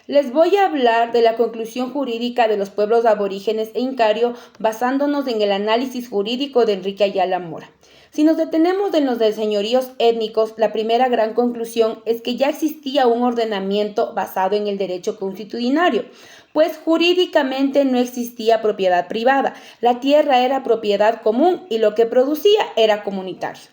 Les voy a hablar de la conclusión jurídica de los pueblos aborígenes e incario basándonos en el análisis jurídico de Enrique Ayala Mora. Si nos detenemos en los de señoríos étnicos, la primera gran conclusión es que ya existía un ordenamiento basado en el derecho constitucionario, pues jurídicamente no existía propiedad privada, la tierra era propiedad común y lo que producía era comunitario.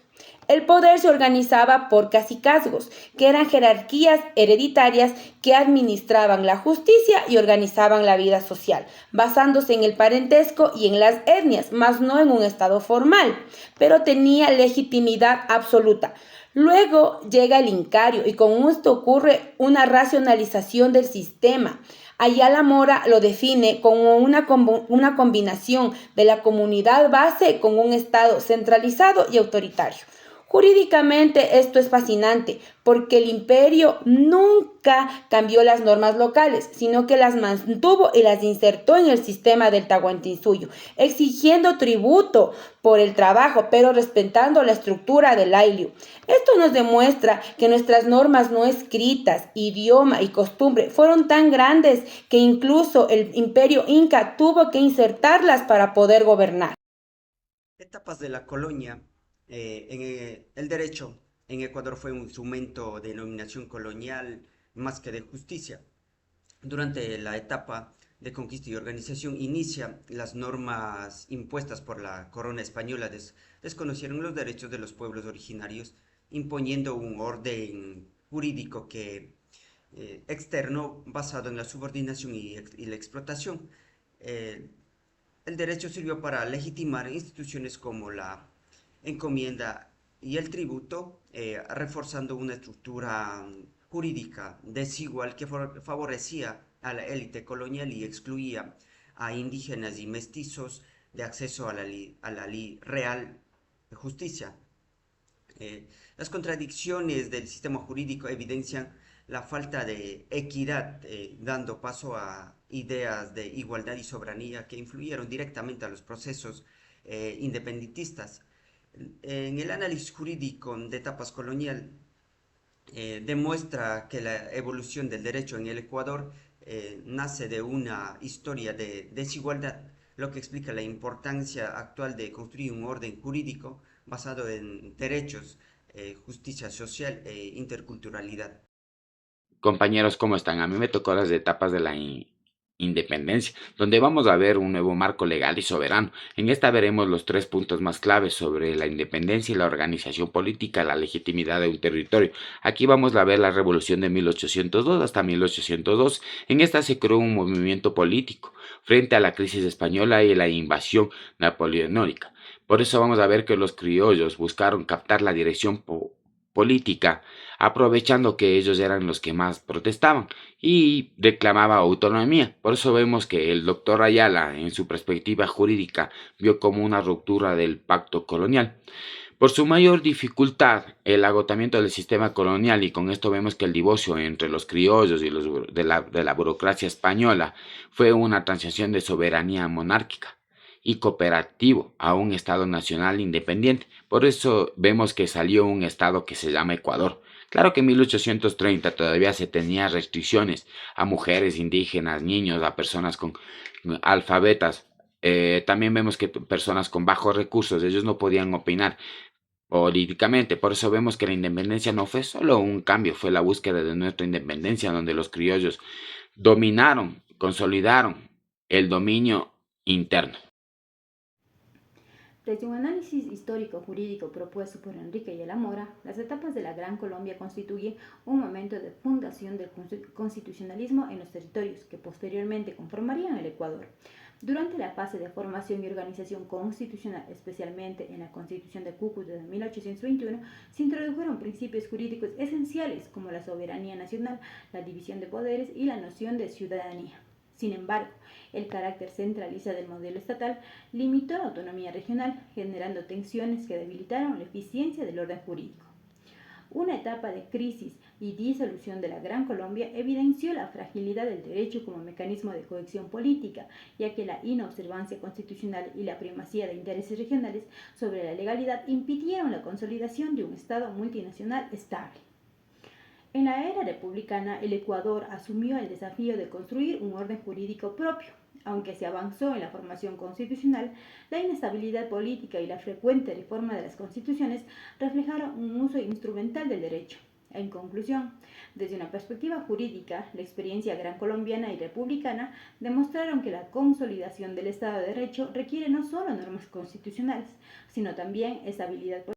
El poder se organizaba por cacicazgos, que eran jerarquías hereditarias que administraban la justicia y organizaban la vida social, basándose en el parentesco y en las etnias, más no en un estado formal, pero tenía legitimidad absoluta. Luego llega el incario y con esto ocurre una racionalización del sistema. Ayala Mora lo define como una combinación de la comunidad base con un Estado centralizado y autoritario. Jurídicamente esto es fascinante porque el imperio nunca cambió las normas locales, sino que las mantuvo y las insertó en el sistema del Tahuantinsuyo, exigiendo tributo por el trabajo, pero respetando la estructura del Ayllu. Esto nos demuestra que nuestras normas no escritas, idioma y costumbre fueron tan grandes que incluso el imperio inca tuvo que insertarlas para poder gobernar. Etapas de la colonia. El derecho en Ecuador fue un instrumento de dominación colonial más que de justicia. Durante la etapa de conquista y organización inicia, las normas impuestas por la corona española desconocieron los derechos de los pueblos originarios, imponiendo un orden jurídico externo basado en la subordinación y la explotación. Eh, el derecho sirvió para legitimar instituciones como la encomienda y el tributo, reforzando una estructura jurídica desigual que favorecía a la élite colonial y excluía a indígenas y mestizos de acceso a la real justicia. Las contradicciones del sistema jurídico evidencian la falta de equidad, dando paso a ideas de igualdad y soberanía que influyeron directamente a los procesos independentistas. En el análisis jurídico de etapas colonial, demuestra que la evolución del derecho en el Ecuador nace de una historia de desigualdad, lo que explica la importancia actual de construir un orden jurídico basado en derechos, justicia social e interculturalidad. Compañeros, ¿cómo están? A mí me tocó las etapas de la independencia, donde vamos a ver un nuevo marco legal y soberano. En esta veremos los tres puntos más claves sobre la independencia y la organización política, la legitimidad de un territorio. Aquí vamos a ver la revolución de 1802 hasta 1802. En esta se creó un movimiento político frente a la crisis española y la invasión napoleónica. Por eso vamos a ver que los criollos buscaron captar la dirección política, aprovechando que ellos eran los que más protestaban y reclamaba autonomía. Por eso vemos que el doctor Ayala, en su perspectiva jurídica, vio como una ruptura del pacto colonial. Por su mayor dificultad, el agotamiento del sistema colonial, y con esto vemos que el divorcio entre los criollos y los de la burocracia española fue una transición de soberanía monárquica y cooperativo a un Estado nacional independiente. Por eso vemos que salió un Estado que se llama Ecuador. Claro que en 1830 todavía se tenía restricciones a mujeres indígenas, niños, a personas con alfabetas. También vemos que personas con bajos recursos, ellos no podían opinar políticamente. Por eso vemos que la independencia no fue solo un cambio, fue la búsqueda de nuestra independencia, donde los criollos dominaron, consolidaron el dominio interno. Desde un análisis histórico-jurídico propuesto por Enrique y la Mora, las etapas de la Gran Colombia constituyen un momento de fundación del constitucionalismo en los territorios que posteriormente conformarían el Ecuador. Durante la fase de formación y organización constitucional, especialmente en la Constitución de Cúcuta de 1821, se introdujeron principios jurídicos esenciales como la soberanía nacional, la división de poderes y la noción de ciudadanía. Sin embargo, el carácter centralista del modelo estatal limitó la autonomía regional, generando tensiones que debilitaron la eficiencia del orden jurídico. Una etapa de crisis y disolución de la Gran Colombia evidenció la fragilidad del derecho como mecanismo de cohesión política, ya que la inobservancia constitucional y la primacía de intereses regionales sobre la legalidad impidieron la consolidación de un Estado multinacional estable. En la era republicana, el Ecuador asumió el desafío de construir un orden jurídico propio. Aunque se avanzó en la formación constitucional, la inestabilidad política y la frecuente reforma de las constituciones reflejaron un uso instrumental del derecho. En conclusión, desde una perspectiva jurídica, la experiencia gran colombiana y republicana demostraron que la consolidación del Estado de Derecho requiere no solo normas constitucionales, sino también estabilidad política